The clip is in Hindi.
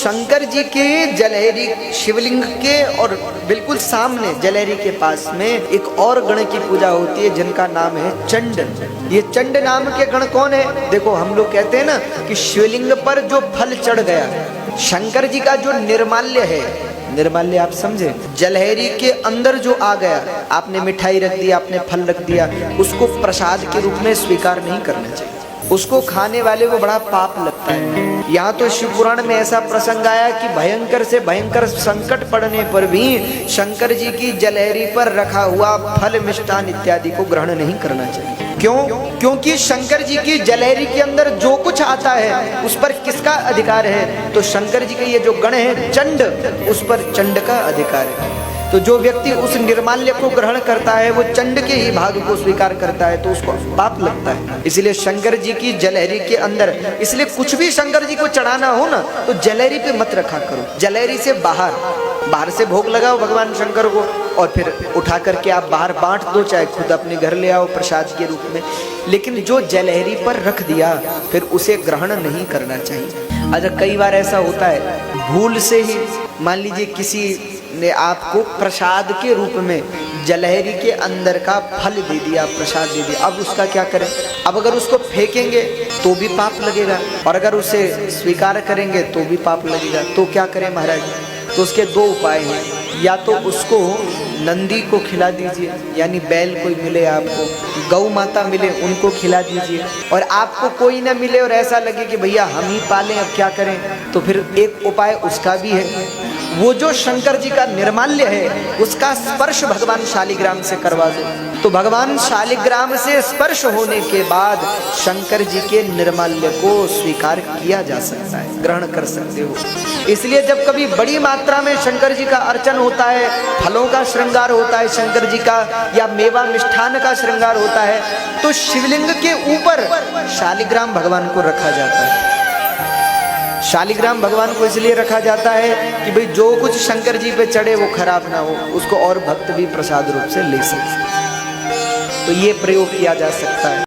शंकर जी के जलहरी शिवलिंग के और बिल्कुल सामने जलहरी के पास में एक और गण की पूजा होती है जिनका नाम है चंड। ये चंड नाम के गण कौन है? देखो हम लोग कहते हैं ना कि शिवलिंग पर जो फल चढ़ गया, शंकर जी का जो निर्माल्य है, निर्माल्य आप समझे, जलहरी के अंदर जो आ गया, आपने मिठाई रख दिया, आपने फल रख दिया, उसको प्रसाद के रूप में स्वीकार नहीं करना चाहिए। उसको खाने वाले को बड़ा पाप लगता है। यहाँ तो शिव पुराण में ऐसा प्रसंग आया कि भयंकर से भयंकर संकट पड़ने पर भी शंकर जी की जलहरी पर रखा हुआ फल मिष्ठान इत्यादि को ग्रहण नहीं करना चाहिए। क्यों? क्योंकि शंकर जी की जलहरी के अंदर जो कुछ आता है उस पर किसका अधिकार है? तो शंकर जी के ये जो गण है चंड, उस पर चंड का अधिकार है। तो जो व्यक्ति उस निर्माल्य को ग्रहण करता है वो चंड के ही भाग को स्वीकार करता है, तो उसको पाप लगता है। इसलिए शंकर जी की जलहरी के अंदर, इसलिए कुछ भी शंकर जी को चढ़ाना हो ना तो जलहरी पे मत रखा करो, जलहरी से बाहर से भोग लगाओ भगवान शंकर को और फिर उठा करके आप बाहर बांट दो, चाहे खुद अपने घर ले आओ प्रसाद के रूप में। लेकिन जो जलहरी पर रख दिया फिर उसे ग्रहण नहीं करना चाहिए। अच्छा, कई बार ऐसा होता है भूल से ही, मान लीजिए किसी ने आपको प्रसाद के रूप में जलहरी के अंदर का फल दे दिया, प्रसाद दे दिया, अब उसका क्या करें? अब अगर उसको फेंकेंगे तो भी पाप लगेगा और अगर उसे स्वीकार करेंगे तो भी पाप लगेगा। तो क्या करें महाराज? तो उसके दो उपाय हैं। या तो उसको नंदी को खिला दीजिए, यानी बैल कोई मिले आपको, गौ माता मिले उनको खिला दीजिए, और आपको कोई ना मिले और ऐसा लगे कि भैया हम ही पालें अब क्या करें, तो फिर एक उपाय उसका भी है, वो जो शंकर जी का निर्माल्य है उसका स्पर्श भगवान शालिग्राम से करवा दो। तो भगवान शालिग्राम से स्पर्श होने के बाद शंकर जी के निर्माल्य को स्वीकार किया जा सकता है, ग्रहण कर सकते हो। इसलिए जब कभी बड़ी मात्रा में शंकर जी का अर्चन होता है, फलों का श्रृंगार होता है शंकर जी का, या मेवा मिष्ठान का श्रृंगार होता है, तो शिवलिंग के ऊपर शालिग्राम भगवान को रखा जाता है। शालिग्राम भगवान को इसलिए रखा जाता है कि भाई जो कुछ शंकर जी पे चढ़े वो खराब ना हो, उसको और भक्त भी प्रसाद रूप से ले सके। तो ये प्रयोग किया जा सकता है।